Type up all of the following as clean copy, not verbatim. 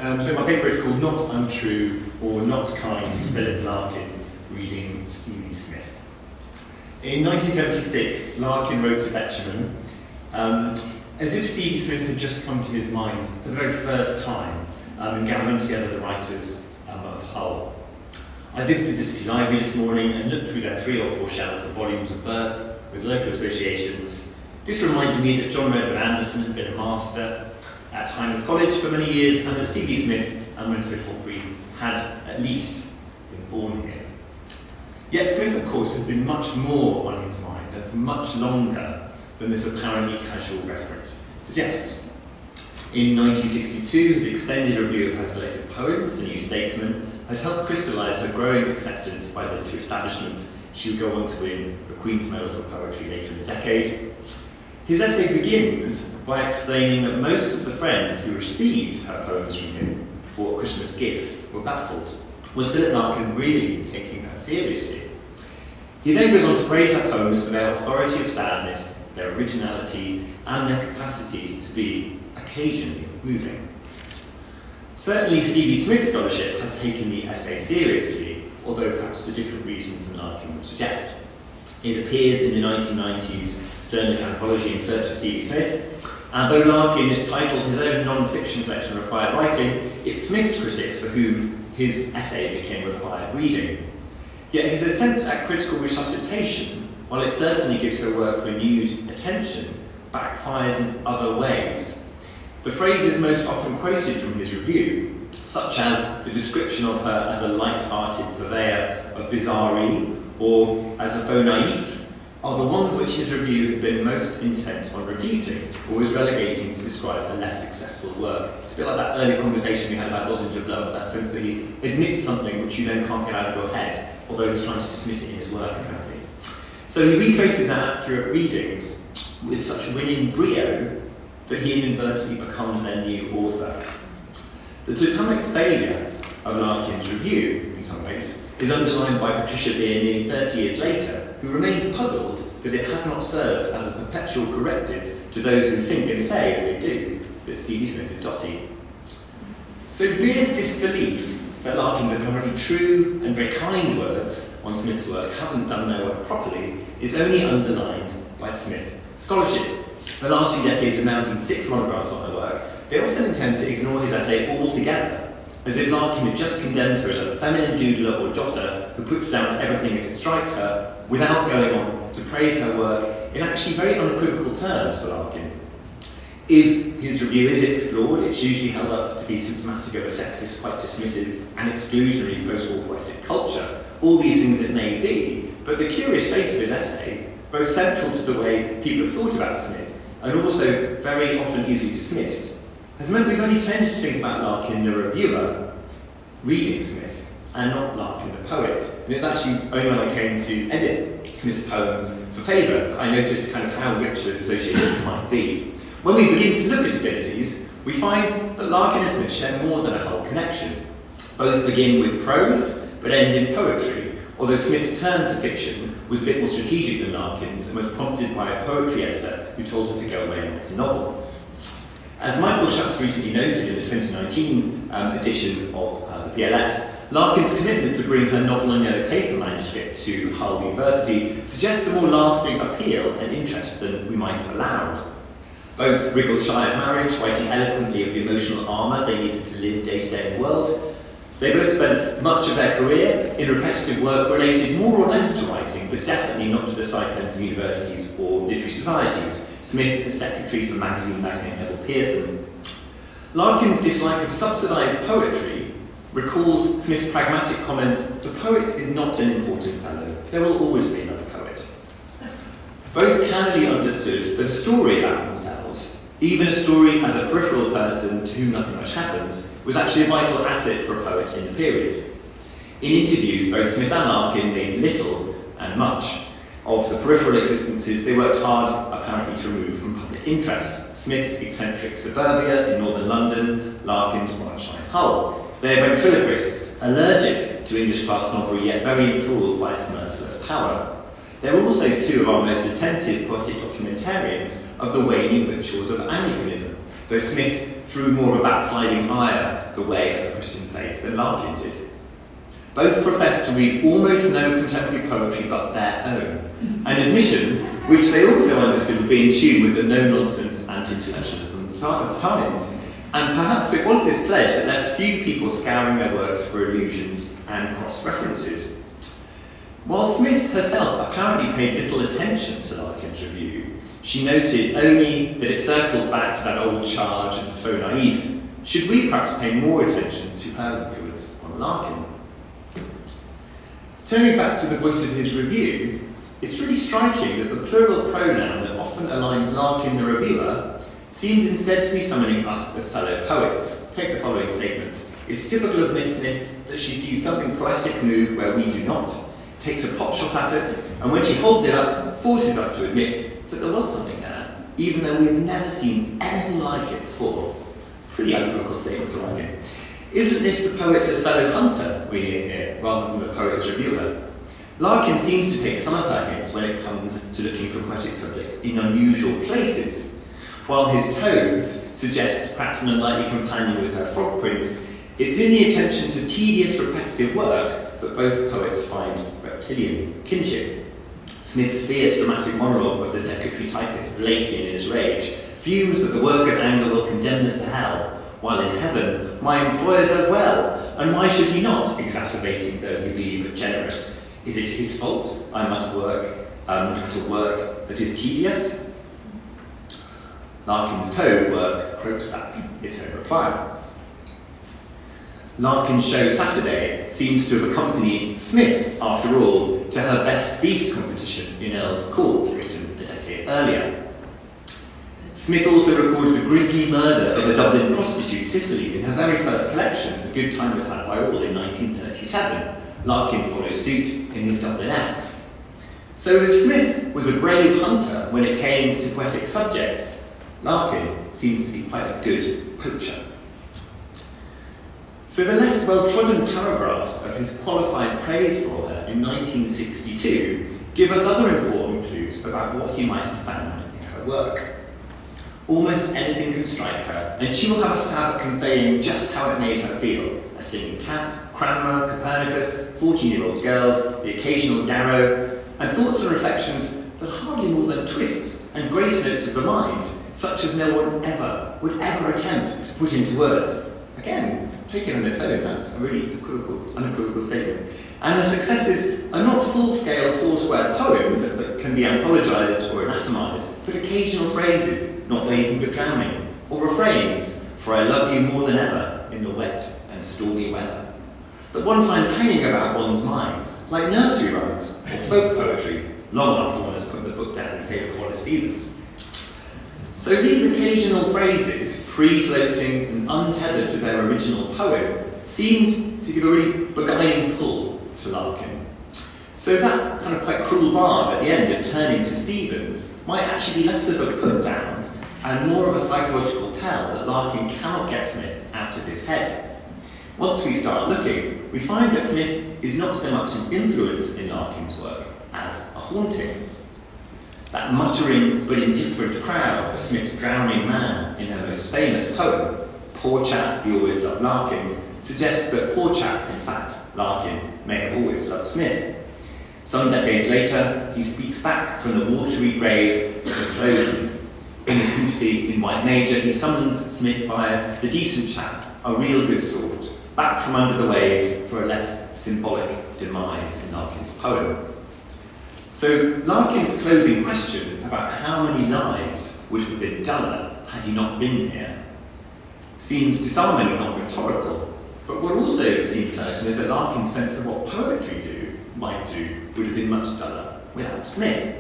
So my paper is called Not Untrue or Not Kind, Philip Larkin, reading Stevie Smith. In 1976, Larkin wrote to Betjeman, as if Stevie Smith had just come to his mind for the very first time in gathering together the writers of Hull. I visited the City Library this morning and looked through their 3 or 4 shelves of volumes of verse with local associations. This reminded me that John Redwood Anderson had been a master at Hyners College for many years, and that Stevie Smith and Winfred Horbury had at least been born here. Yet Smith, of course, had been much more on his mind and for much longer than this apparently casual reference suggests. In 1962, his extended review of her selected poems, The New Statesman, had helped crystallise her growing acceptance by the literary establishment. She would go on to win the Queen's Medal for Poetry later in the decade. His essay begins by explaining that most of the friends who received her poems from him for a Christmas gift were baffled. Was Philip Larkin really taking her seriously? He then goes on to praise her poems for their authority of sadness, their originality, and their capacity to be occasionally moving. Certainly Stevie Smith's scholarship has taken the essay seriously, although perhaps for different reasons than Larkin would suggest. It appears in the 1990s Sternlick anthology In Search of Stevie Smith, and though Larkin titled his own non-fiction collection Required Writing, it's Smith's critics for whom his essay became required reading. Yet his attempt at critical resuscitation, while it certainly gives her work renewed attention, backfires in other ways. The phrases most often quoted from his review, such as the description of her as a light-hearted purveyor of bizarrerie, or as a faux naïf, are the ones which his review had been most intent on refuting, or was relegating to describe her less successful work. It's a bit like that early conversation we had about Lozenge of Love, that sense that he admits something which you then can't get out of your head, although he's trying to dismiss it in his work, apparently. So he retraces accurate readings with such winning brio that he inadvertently becomes their new author. The totemic failure of Larkin's review, in some ways, is underlined by Patricia Beer nearly 30 years later, who remained puzzled that it had not served as a perpetual corrective to those who think and say, as they do, that Stevie Smith is dotty. So Beer's disbelief that Larkin's apparently true and very kind words on Smith's work haven't done their work properly is only underlined by Smith's scholarship. The last few decades have now seen 6 monographs on her work. They often intend to ignore his essay altogether, as if Larkin had just condemned her as a feminine doodler or jotter who puts down everything as it strikes her, without going on to praise her work in actually very unequivocal terms for Larkin. If his review is explored, it's usually held up to be symptomatic of a sexist, quite dismissive and exclusionary post-war poetic culture. All these things it may be, but the curious fate of his essay, both central to the way people have thought about Smith and also very often easily dismissed, has meant we've only tended to think about Larkin the reviewer reading Smith and not Larkin the poet. And it's actually only when I came to edit Smith's poems for Faber that I noticed kind of how rich those associations might be. When we begin to look at affinities, we find that Larkin and Smith share more than a whole connection. Both begin with prose, but end in poetry, although Smith's turn to fiction was a bit more strategic than Larkin's and was prompted by a poetry editor who told her to go away and write a novel. As Michael Schutz recently noted in the 2019 edition of the PLS, Larkin's commitment to bring her novel on yellow paper manuscript to Hull University suggests a more lasting appeal and interest than we might have allowed. Both wriggled shy of marriage, writing eloquently of the emotional armour they needed to live day to day in the world. They both spent much of their career in repetitive work related more or less to writing, but definitely not to the stipends of universities or literary societies. Smith as secretary for magazine magnate Neville Pearson. Larkin's dislike of subsidised poetry recalls Smith's pragmatic comment, "The poet is not an important fellow. There will always be another poet." Both cannily understood that a story about themselves, even a story as a peripheral person to whom nothing much happens, was actually a vital asset for a poet in the period. In interviews, both Smith and Larkin made little and much of the peripheral existences they worked hard, apparently, to remove from public interest. Smith's eccentric suburbia in northern London, Larkin's Warwickshire Hull. They're ventriloquists, allergic to English-class snobbery, yet very enthralled by its merciless power. They're also two of our most attentive poetic documentarians of the waning rituals of Anglicanism, though Smith threw more of a backsliding ire the way of the Christian faith than Larkin did. Both professed to read almost no contemporary poetry but their own, an admission which they also understood would be in tune with the no-nonsense anti-intellectualism of the times. And perhaps it was this pledge that left few people scouring their works for allusions and cross-references. While Smith herself apparently paid little attention to Larkin's review, she noted only that it circled back to that old charge of the faux naïf. Should we perhaps pay more attention to her influence on Larkin? Turning back to the voice of his review, it's really striking that the plural pronoun that often aligns Larkin the reviewer seems instead to be summoning us as fellow poets. Take the following statement. It's typical of Miss Smith that she sees something poetic move where we do not, takes a potshot at it, and when she holds it up, forces us to admit that there was something there, even though we have never seen anything like it before. Pretty unequivocal statement for Larkin. Isn't this the poet as fellow hunter we hear here, rather than the poet as reviewer? Larkin seems to take some of her hints when it comes to looking for poetic subjects in unusual places, while his toes suggests perhaps an unlikely companion with her frog prints. It's in the attention to tedious, repetitive work that both poets find reptilian kinship. Smith's fierce dramatic monologue of the secretary typist Blakey in his rage fumes that the worker's anger will condemn them to hell, while in heaven, my employer does well, and why should he not, exacerbating though he be but generous? Is it his fault I must work to work that is tedious? Larkin's toe work croaks back its own reply. Larkin's show Saturday seems to have accompanied Smith, after all, to her Best Beast competition in Earl's Court, written a decade earlier. Smith also records the grisly murder of a Dublin prostitute, Cicely, in her very first collection, A Good Time Was Had by All, in 1937. Larkin follows suit in his Dublinesques. So if Smith was a brave hunter when it came to poetic subjects, Larkin seems to be quite a good poacher. So the less well-trodden paragraphs of his qualified praise for her in 1962 give us other important clues about what he might have found in her work. Almost anything can strike her, and she will have a stab at conveying just how it made her feel. A singing cat, Cranmer, Copernicus, 14-year-old girls, the occasional Darrow, and thoughts and reflections that are hardly more than twists and grace notes of the mind, such as no one would ever attempt to put into words. Again, taken on its own, that's a really unequivocal statement. And her successes are not full-scale, four-square poems that can be anthologized or anatomized, but occasional phrases, not waving but drowning, or refrains, for I love you more than ever in the wet and stormy weather, that one finds hanging about one's minds, like nursery rhymes or folk poetry, long after one has put the book down in favour of Wallace Stevens. So these occasional phrases, free-floating and untethered to their original poem, seemed to give a really beguiling pull to Larkin. So that kind of quite cruel barb at the end of turning to Stevens might actually be less of a put-down and more of a psychological tell that Larkin cannot get Smith out of his head. Once we start looking, we find that Smith is not so much an influence in Larkin's work as a haunting. That muttering but indifferent crowd of Smith's drowning man in her most famous poem, Poor Chap, He Always Loved Larkin, suggests that poor chap, in fact, Larkin, may have always loved Smith. Some decades later, he speaks back from the watery grave that enclosed him. In his sympathy in White Major, he summons Smith via the decent chap, a real good sort, back from under the waves for a less symbolic demise in Larkin's poem. So Larkin's closing question about how many lives would have been duller had he not been here seems disarmingly not rhetorical, but what also seems certain is that Larkin's sense of what poetry might do would have been much duller without Smith.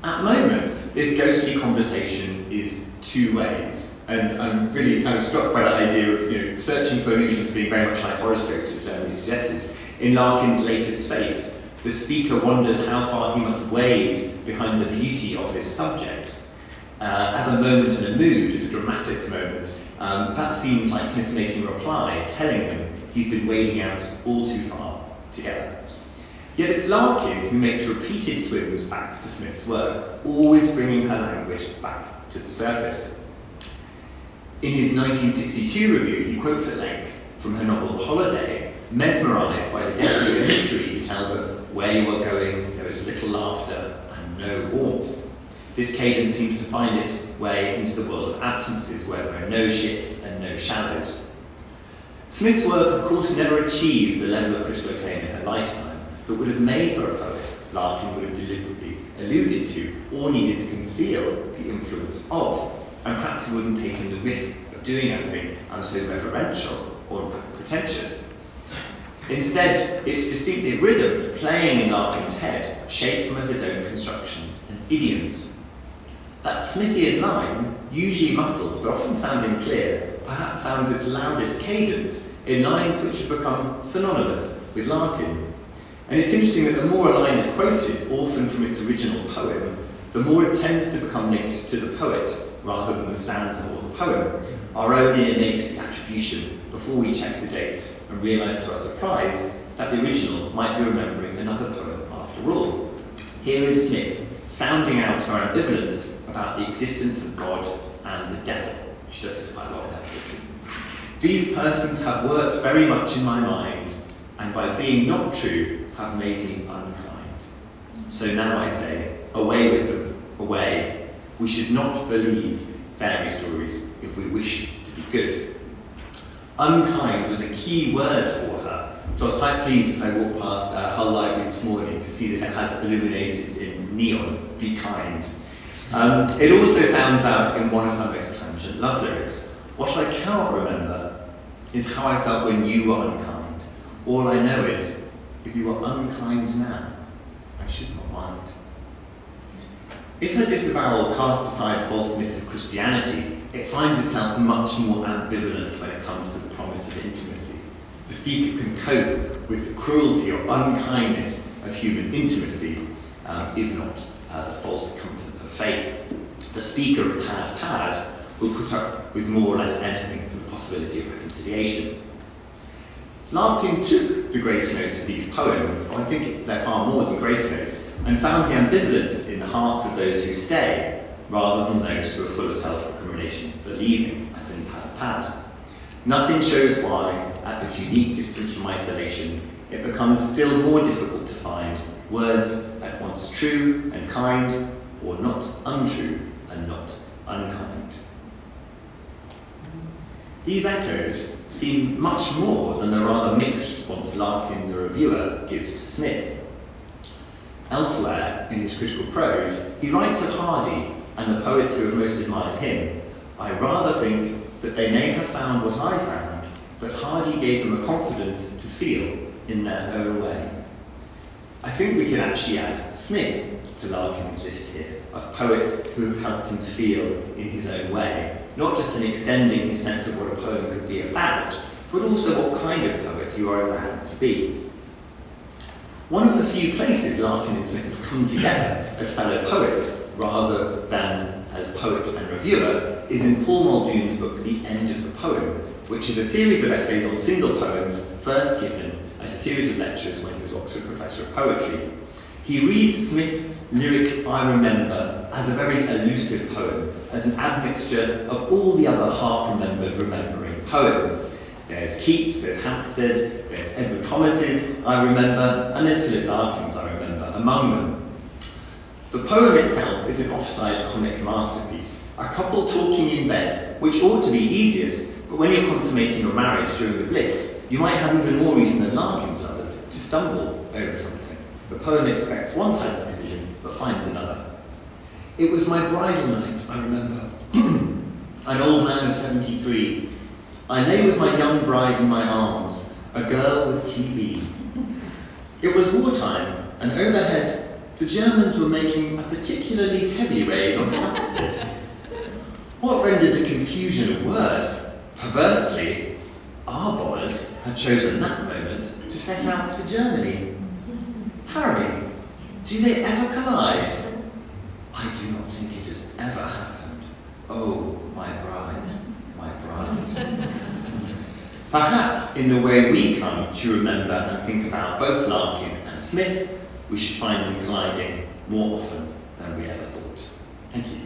At moments, this ghostly conversation is two ways, and I'm really kind of struck by that idea of searching for allusions being very much like horoscopes, as Jeremy suggested. In Larkin's latest Face, the speaker wonders how far he must wade behind the beauty of his subject. As a moment and a mood, as a dramatic moment, that seems like Smith's making a reply, telling him he's been wading out all too far together. Yet it's Larkin who makes repeated swims back to Smith's work, always bringing her language back to the surface. In his 1962 review, he quotes at length from her novel Holiday, mesmerised by the depth of history. He tells us, where you are going, there is little laughter and no warmth. This cadence seems to find its way into the world of absences, where there are no ships and no shallows. Smith's work, of course, never achieved the level of critical acclaim in her lifetime, but would have made her a poet Larkin would have deliberately alluded to or needed to conceal the influence of, and perhaps he wouldn't take the risk of doing anything so reverential or pretentious. Instead, its distinctive rhythms playing in Larkin's head shaped some of his own constructions and idioms. That Smithian line, usually muffled but often sounding clear, perhaps sounds its loudest cadence in lines which have become synonymous with Larkin. And it's interesting that the more a line is quoted, often from its original poem, the more it tends to become linked to the poet rather than the stanza or the poem. Our own ear makes the attribution before we check the dates and realise to our surprise that the original might be remembering another poem after all. Here is Smith sounding out her ambivalence about the existence of God and the devil. She does this quite a lot in her poetry. These persons have worked very much in my mind, and by being not true, have made me unkind. So now I say, away with them, away. We should not believe fairy stories if we wish to be good. Unkind was a key word for her, so I was quite pleased as I walked past Hull Library this morning to see that it has illuminated in neon, be kind. It also sounds out in one of her most pungent love lyrics. What I cannot remember is how I felt when you were unkind. All I know is, if you were unkind now, I should not mind. If her disavowal casts aside false myths of Christianity, it finds itself much more ambivalent when it comes to the promise of intimacy. The speaker can cope with the cruelty or unkindness of human intimacy, if not the false comfort of faith. The speaker of pad will put up with more or less anything for the possibility of reconciliation. Larkin took the grace notes of these poems, or I think they're far more than grace notes, and found the ambivalence in the hearts of those who stay, rather than those who are full of self-recrimination for leaving, as in Pad. Nothing shows why, at this unique distance from isolation, it becomes still more difficult to find words at once true and kind, or not untrue and not unkind. These echoes seem much more than the rather mixed response Larkin, the reviewer, gives to Smith. Elsewhere, in his critical prose, he writes of Hardy and the poets who have most admired him, I rather think that they may have found what I found, but Hardy gave them a confidence to feel in their own way. I think we could actually add Smith to Larkin's list here, of poets who have helped him feel in his own way, not just in extending his sense of what a poem could be about, but also what kind of poet you are allowed to be. One of the few places Larkin and Smith have come together as fellow poets, rather than as poet and reviewer, is in Paul Muldoon's book The End of the Poem, which is a series of essays on single poems first given as a series of lectures when he was Oxford Professor of Poetry. He reads Smith's lyric I Remember as a very elusive poem, as an admixture of all the other half-remembered remembering poems. There's Keats, there's Hampstead, there's Edward Thomas's I Remember, and there's Philip Larkin's I Remember among them. The poem itself is an offside comic masterpiece, a couple talking in bed, which ought to be easiest, but when you're consummating your marriage during the Blitz, you might have even more reason than Larkin's lovers to stumble over something. The poem expects one type of collision, but finds another. It was my bridal night, I remember. An old man of 73. I lay with my young bride in my arms, a girl with TB. It was wartime, and overhead, the Germans were making a particularly heavy raid on Hampstead. What rendered the confusion worse, perversely, our boys had chosen that moment to set out for Germany. Harry, do they ever collide? I do not think it has ever happened. Oh, my bride, my bride. Perhaps in the way we come to remember and think about both Larkin and Smith, we should find them colliding more often than we ever thought. Thank you.